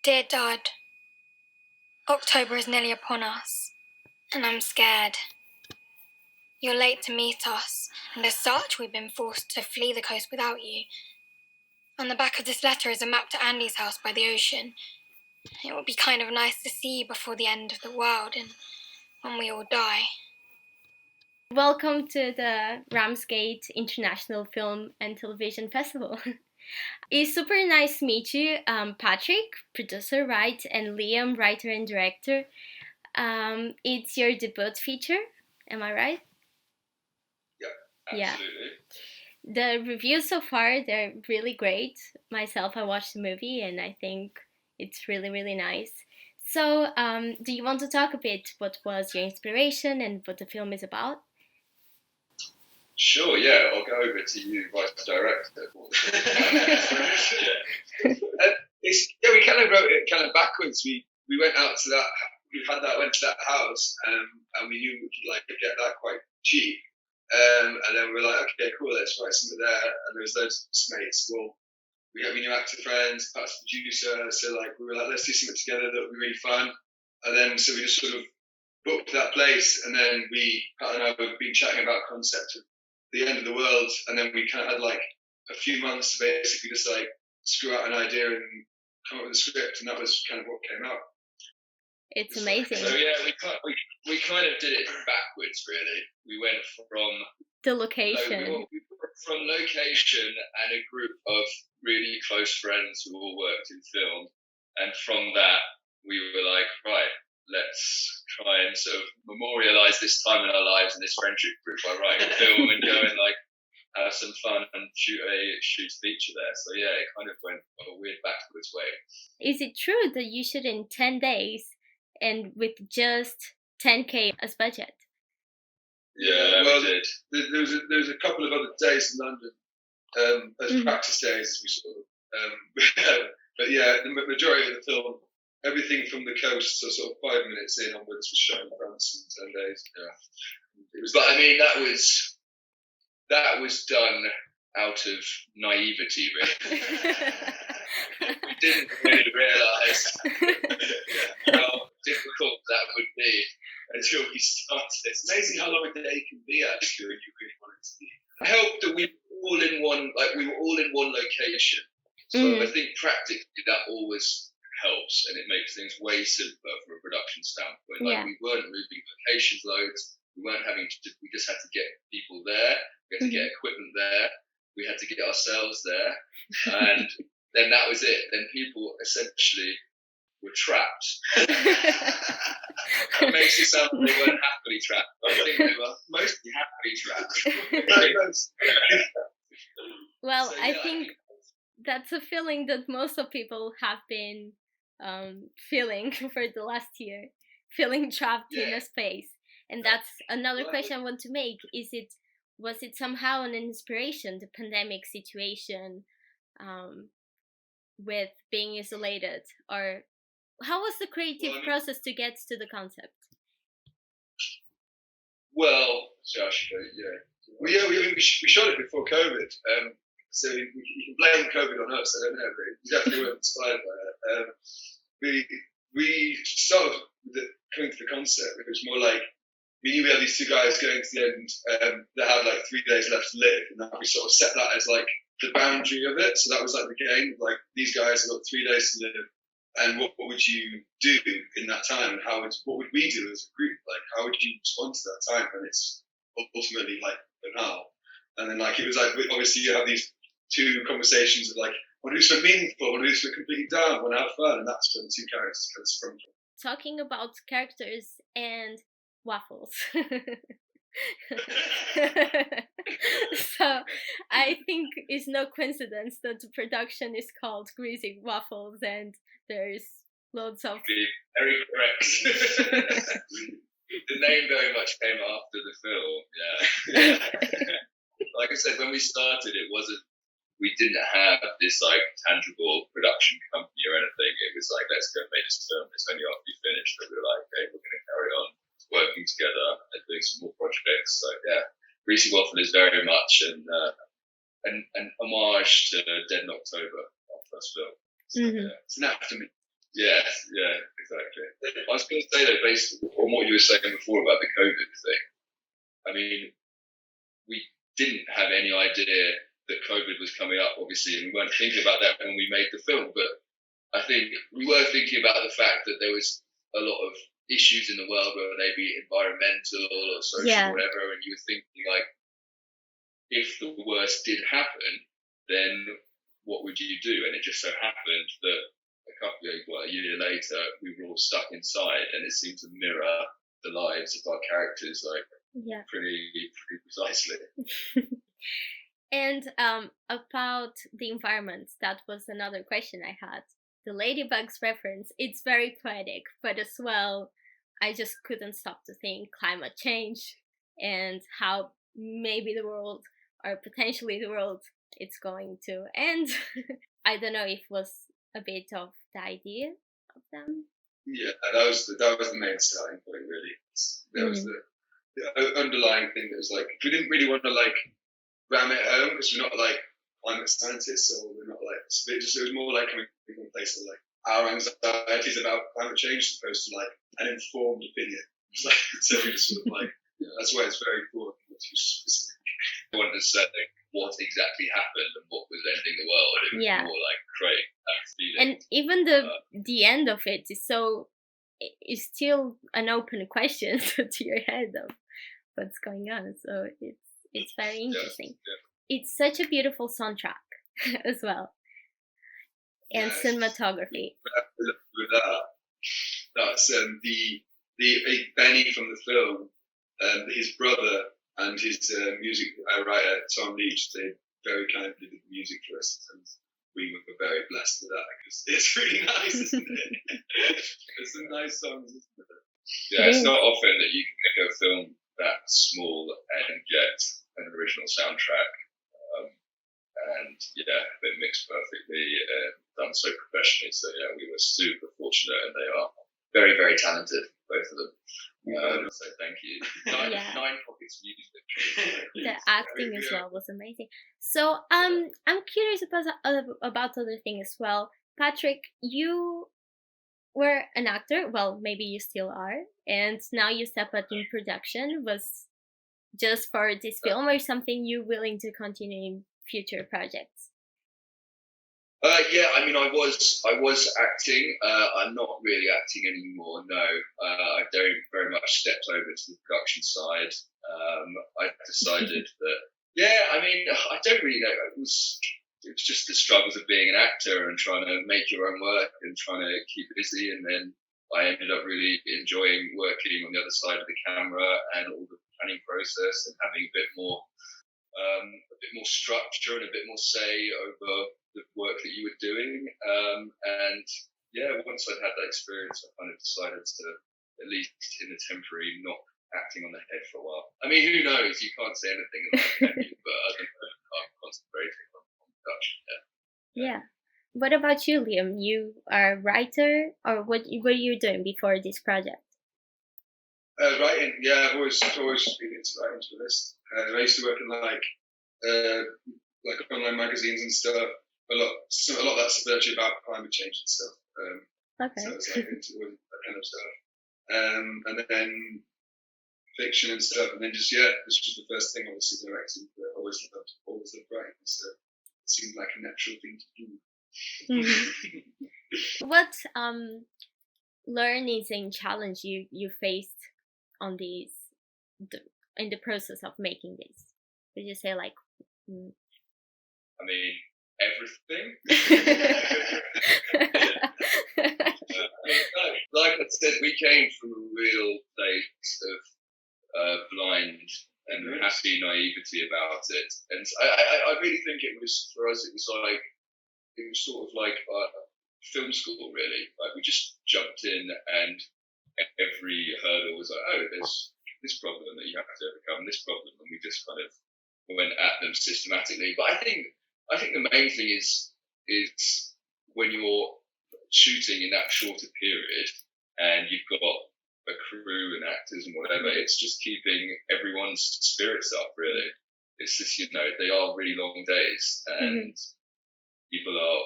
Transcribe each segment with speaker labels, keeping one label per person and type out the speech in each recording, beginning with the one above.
Speaker 1: Dear Dad, October is nearly upon us, and I'm scared. You're late to meet us, and as such, we've been forced to flee the coast without you. On the back of this letter is a map to Andy's house by the ocean. It would be kind of nice to see you before the end of the world and when we all die.
Speaker 2: Welcome to the Ramsgate International Film and Television Festival. It's super nice to meet you, Patrick, producer, right, and Liam, writer and director. It's your debut feature, am I right?
Speaker 3: Yeah, absolutely.
Speaker 2: The reviews so far, they're really great. Myself, I watched the movie and I think it's really, really nice. So, do you want to talk a bit what was your inspiration and what the film is about?
Speaker 3: Sure, yeah, I'll go over to you, Vice Director. We kind of wrote it kind of backwards. We went out to that, went to that house, and we knew we could get that quite cheap. And then we were like, okay, cool, let's write something there. And there was loads of mates. Well, we knew actor friends, perhaps producer, so we were like, let's do something together that would be really fun. And then so we just sort of booked that place, and then Pat and I were been chatting about concept of the end of the world, and then we kind of had a few months to basically just screw out an idea and come up with a script, and that was kind of what came out.
Speaker 2: It's amazing.
Speaker 3: So yeah, we kind of did it backwards, really. We went from
Speaker 2: the location.
Speaker 3: From location and a group of really close friends who all worked in film, and from that we were like, right, let's try and sort of memorialise this time in our lives and this friendship group by writing a film and go and have some fun and shoot a feature there. So yeah, it kind of went a weird backwards way.
Speaker 2: Is it true that you shoot in 10 days and with just 10K as budget?
Speaker 3: Yeah, well, we did. There was a couple of other days in London as practice days, as we sort of. But yeah, the majority of the film, everything from the coast to sort of 5 minutes in onwards, was shot in France in 10 days. Yeah, it was. But I mean, that was done out of naivety, really. We didn't really realise how difficult that would be until we started. It's amazing how long a day can be actually when you really want it to be. I hope that we were all in one location. So I think practically that always helps, and it makes things way simpler from a production standpoint. We weren't moving locations loads. We just had to get people there. We had to get equipment there. We had to get ourselves there, and then that was it. Then people essentially were trapped. That makes it sound like they weren't happily trapped. I think they were mostly happily trapped.
Speaker 2: Well, so, I think that's a feeling that most of people have been feeling for the last year, feeling trapped in a space. And that's another question I want to make. Was it somehow an inspiration, the pandemic situation, with being isolated, or how was the creative process to get to the concept?
Speaker 3: Well, Josh, we shot it before COVID, so you can blame COVID on us. I don't know, but we definitely were inspired by it. We started with coming to the concept. It was more like we knew we had these two guys going to the end that had 3 days left to live, and we sort of set that as the boundary of it. So that was the game. These guys have got 3 days to live, and what would you do in that time? And what would we do as a group? How would you respond to that time when it's ultimately banal? And then it was obviously you have these two conversations of want to do something meaningful, want to do something completely down, want to have fun, and that's when the two characters kind of sprung from.
Speaker 2: Talking about characters and waffles. So I think it's no coincidence that the production is called Greasy Waffles and there's loads of...
Speaker 3: Very correct. The name very much came after the film, yeah. Like I said, when we started, we didn't have this tangible production company or anything. It was let's go make this film. It's only after we finished that we were okay, we're going to carry on working together and doing some more projects. So yeah, Greasy Waffle is very much an homage to Dead in October, our first film. So, it's an aftermath. Yes, yeah, exactly. I was going to say though, based on what you were saying before about the COVID thing, I mean, we didn't have any idea that COVID was coming up, obviously, and we weren't thinking about that when we made the film. But I think we were thinking about the fact that there was a lot of issues in the world, whether they be environmental or social or whatever, and you were thinking like, if the worst did happen, then what would you do? And it just so happened that a year later, we were all stuck inside, and it seemed to mirror the lives of our characters pretty precisely.
Speaker 2: And about the environment, that was another question I had. The ladybugs reference, it's very poetic, but as well, I just couldn't stop to think climate change and how maybe the world, or potentially the world, it's going to end. I don't know if it was a bit of the idea of them.
Speaker 3: Yeah, that was the main starting point, really. That was the underlying thing that was like, we didn't really want to like ram it home because we're not like climate scientists, or we're not like, it was more like coming from a place of like our anxieties about climate change as opposed to like an informed opinion. It's like, so we just sort of like, that's why it's very important not too specific. I wanted to say what exactly happened and what was ending the world. It was more like creating that feeling.
Speaker 2: And even the end of it is it's still an open question to your head of what's going on. So it's very interesting. It's such a beautiful soundtrack as well, and cinematography.
Speaker 3: With that's Benny from the film, his brother and his music writer Tom Leach, they very kindly did the music for us, and we were very blessed with that because it's really nice, isn't it? There's some nice songs, isn't it? Yeah, it's not often that you can make a film that small and get an original soundtrack, and it mixed perfectly, done so professionally. So we were super fortunate, and they are very, very talented, both of them. So thank you. Nine pockets music.
Speaker 2: The acting as well was amazing. So I'm curious about other things as well. Patrick, you were an actor. Well, maybe you still are, and now you step up in production. Was just for this film, or something you're willing to continue in future projects?
Speaker 3: I mean, I was acting. I'm not really acting anymore. No, I very much stepped over to the production side. I decided that. I mean, I don't really know. It was just the struggles of being an actor and trying to make your own work and trying to keep busy. And then I ended up really enjoying working on the other side of the camera and all the planning process and having a bit more structure and a bit more say over the work that you were doing. Once I'd had that experience, I kind of decided to, at least in a temporary, not acting on the head for a while. I mean, who knows? You can't say anything about it, can you? But I don't know. I'm concentrating on production.
Speaker 2: Yeah. What about you, Liam? You are a writer, or what were you doing before this project?
Speaker 3: Writing, I've always been into writing, to be honest. I used to work in like online magazines and stuff. A lot of that's virtually about climate change and stuff. So it's like into that kind of stuff. And then fiction and stuff, and then this was the first thing, obviously, directing. But I always loved writing, so it seemed like a natural thing to do.
Speaker 2: Mm-hmm. What learnings and challenge you faced on these in the process of making this? Would you say like?
Speaker 3: I mean, everything. Like I said, we came from a real place of blind and happy naivety about it, and I really think it was, for us, it was sort of like film school, really. Like, we just jumped in, and every hurdle was like, oh, there's this problem that you have to overcome, this problem, and we just kind of went at them systematically. But I think the main thing is when you're shooting in that shorter period and you've got a crew and actors and whatever, it's just keeping everyone's spirits up, really. It's just, they are really long days, and people are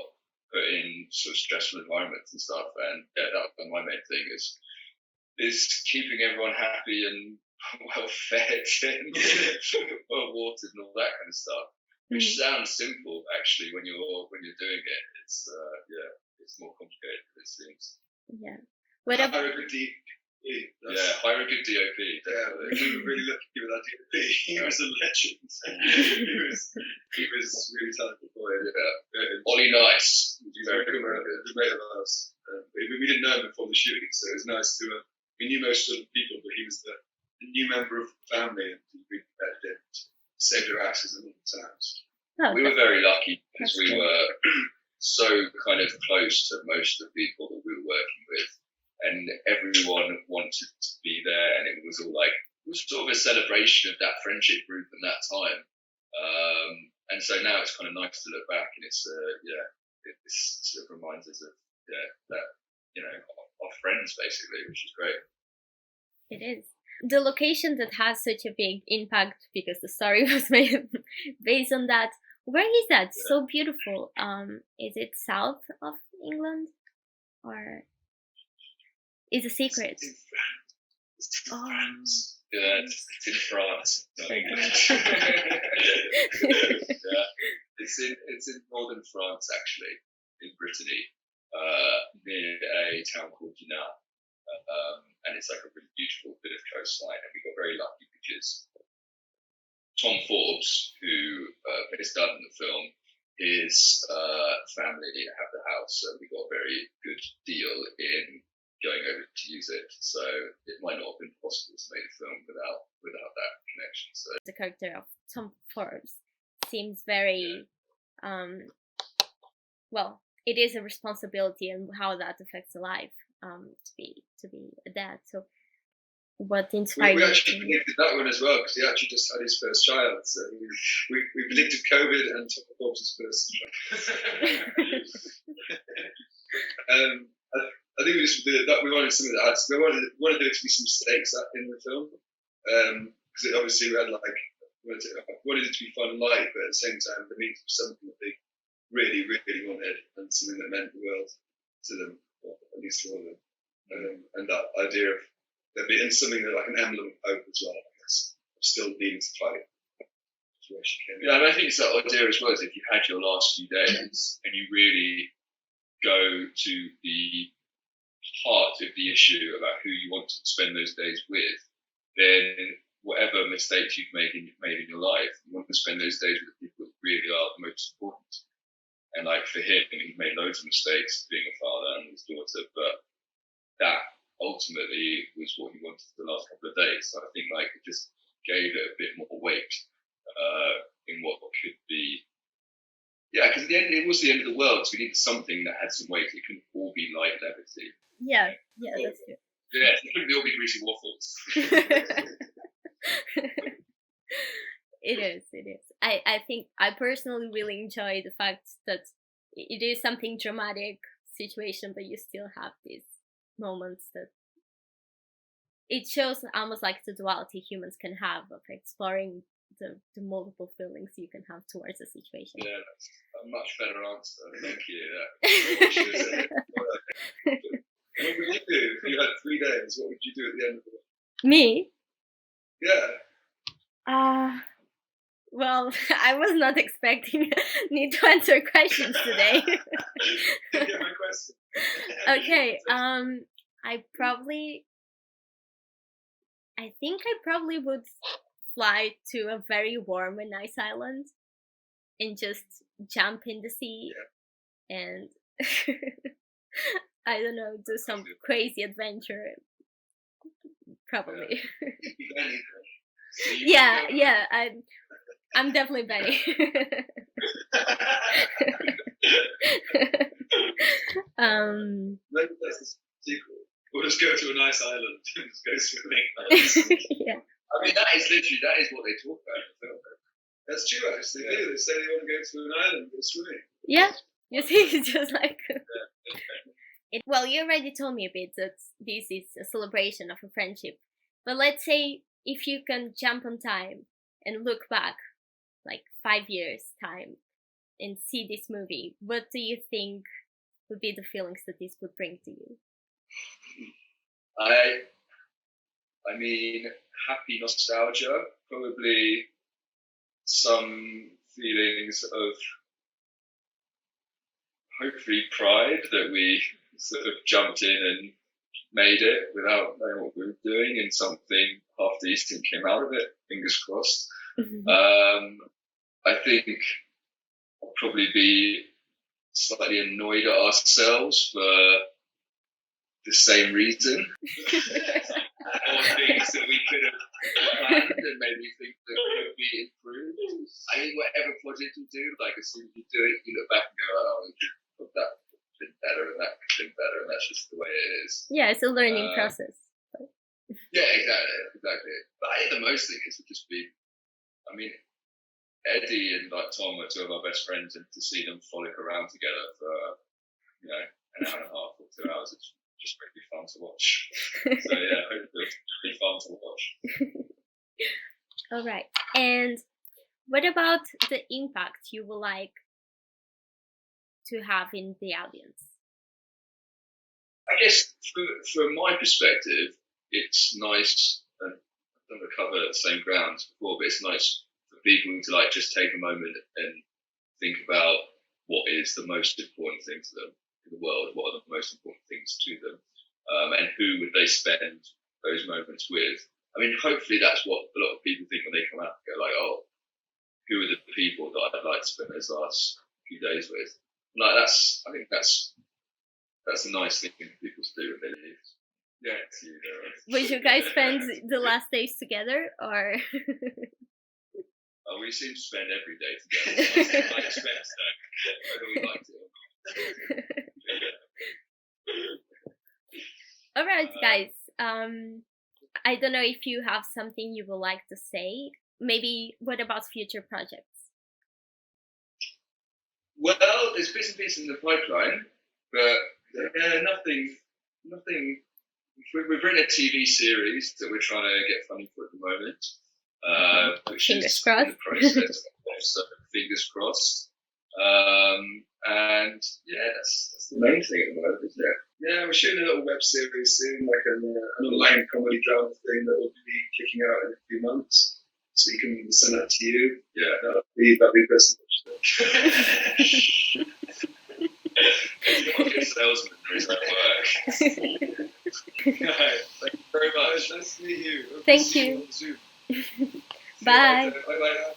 Speaker 4: put in sort of stressful environments and stuff. And yeah, that's my main thing is keeping everyone happy and well fed and well watered and all that kind of stuff. Which sounds simple actually when you're doing it. It's it's more complicated than it seems.
Speaker 2: Yeah.
Speaker 3: Hire a good DOP.
Speaker 4: Hire a good DOP.
Speaker 3: Yeah, we were really lucky with our DOP. He was a legend. he was really talented boy. Yeah.
Speaker 4: Ollie Nice.
Speaker 3: Very good. The mate of ours. We didn't know him before the shooting, so it was nice to. We knew most of the people, but he was the new member of the family, and we saved our asses a lot of times.
Speaker 4: We were very lucky because we were so kind of close to most of the people that we were working with, and everyone wanted to be there, and it was all like it was sort of a celebration of that friendship group and that time. And so now it's kind of nice to look back, and it's it sort of reminds us of that our friends basically, which is great.
Speaker 2: It is. The location that has such a big impact because the story was made based on that. Where is that? Yeah. So beautiful. Is it south of England, or is it a secret?
Speaker 3: It's in France.
Speaker 4: Yeah, it's in France. It's in northern France actually, in Brittany, near a town called Dinant. And it's like a really beautiful bit of coastline, and we got very lucky because Tom Forbes, who is done in the film, his family have the house, so we got a very good deal in going over to use it. So it might not have been possible to make a film without that connection. So
Speaker 2: the character of Tom Forbes seems very well. It is a responsibility, and how that affects a life. To be a dad. So what inspired
Speaker 3: we actually predicted that one as well, because he actually just had his first child. So we predicted COVID and Tom Forbes' first child. I think we just did that. We wanted something that had. We wanted there to be some stakes in the film, because obviously we had wanted it to be fun and light, but at the same time there needed to be something that they really, really wanted, and something that meant the world to them, or at least to all of them. And that idea of there being something like an emblem of hope as well, I guess, of still needing to fight.
Speaker 4: Yeah, and I think it's that idea as well, is if you had your last few days and you really go to the heart of the issue about who you want to spend those days with, then whatever mistakes you've made in your life, you want to spend those days with the people that really are the most important. And like for him, he made loads of mistakes being a father and his daughter, but that ultimately was what he wanted for the last couple of days. So I think it just gave it a bit more weight in what could be. Yeah, because at the end it was the end of the world, so we needed something that had some weight. It couldn't all be light levity.
Speaker 2: Yeah, that's good.
Speaker 4: Yeah, it couldn't all be greasy waffles.
Speaker 2: It is. I think I personally really enjoy the fact that it is something dramatic situation, but you still have these moments that it shows almost like the duality humans can have of exploring the multiple feelings you can have towards a situation.
Speaker 4: Yeah, that's a much better answer. Thank you.
Speaker 3: What would you do if you had 3 days? What would you do at the end of it?
Speaker 2: Me?
Speaker 3: Yeah.
Speaker 2: Well, I was not expecting need to answer questions today.
Speaker 3: Yeah, my question.
Speaker 2: Okay. I think I probably would fly to a very warm and nice island and just jump in the sea and I don't know, do some crazy adventure. Probably. Yeah. I'm definitely Benny.
Speaker 3: Maybe that's the sequel. We'll just go to a nice island and just go swimming.
Speaker 2: Yeah.
Speaker 4: I mean, that is what they talk about in the film.
Speaker 3: That's true, actually. They do. They say they want to go to an island and go swimming.
Speaker 2: Yeah. You see, it's just like... Well, you already told me a bit that this is a celebration of a friendship. But let's say if you can jump on time and look back, 5 years time, and see this movie, what do you think would be the feelings that this would bring to you?
Speaker 4: I mean, happy nostalgia, probably some feelings of hopefully pride that we sort of jumped in and made it without knowing what we were doing, and something half decent came out of it, fingers crossed. I think I'll probably be slightly annoyed at ourselves for the same reason. Or things that we could have planned and maybe think that could be improved. I think whatever project you do, like as soon as you do it, you look back and go, oh, that could have been better and that could have been better, and that's just the way it is.
Speaker 2: Yeah, it's a learning process.
Speaker 4: Yeah, exactly. But I think the most thing is to just be, I mean, Eddie and like Tom are two of our best friends, and to see them frolic around together for, you know, an hour and a half or 2 hours, it's just really fun to watch. So yeah, hopefully it'll be fun to watch.
Speaker 2: All right. And what about the impact you would like to have in the audience?
Speaker 4: I guess from my perspective, it's nice, and I've done the cover at the same ground before, but it's nice for people to like just take a moment and think about what is the most important thing to them in the world, what are the most important things to them, and who would they spend those moments with. I mean, hopefully that's what a lot of people think when they come out and go like, oh, who are the people that I'd like to spend those last few days with? Like I think that's a nice thing for people to do when they leave. Yeah, it's you there.
Speaker 2: Would you guys spend the last days together, or?
Speaker 4: We seem to spend every day together. I expect so, whether we like it or not.
Speaker 2: All right, guys. I don't know if you have something you would like to say. Maybe what about future projects?
Speaker 4: Well, there's bits and pieces in the pipeline, but nothing. We've written a TV series that we're trying to get funding for at the moment, which
Speaker 2: Fingers
Speaker 4: is
Speaker 2: crossed.
Speaker 4: in the process. So fingers crossed. And yeah, that's the main thing at the moment, isn't it?
Speaker 3: Yeah, we're shooting a little web series soon, like an online comedy drama thing that will be kicking out in a few months. So you can send that to you.
Speaker 4: Yeah,
Speaker 3: that'll be personal.
Speaker 4: He's not a good salesman, there is no work.
Speaker 3: Thank you very much. Nice to meet you.
Speaker 2: Thank you.
Speaker 3: See you
Speaker 2: Bye.
Speaker 3: later. Bye.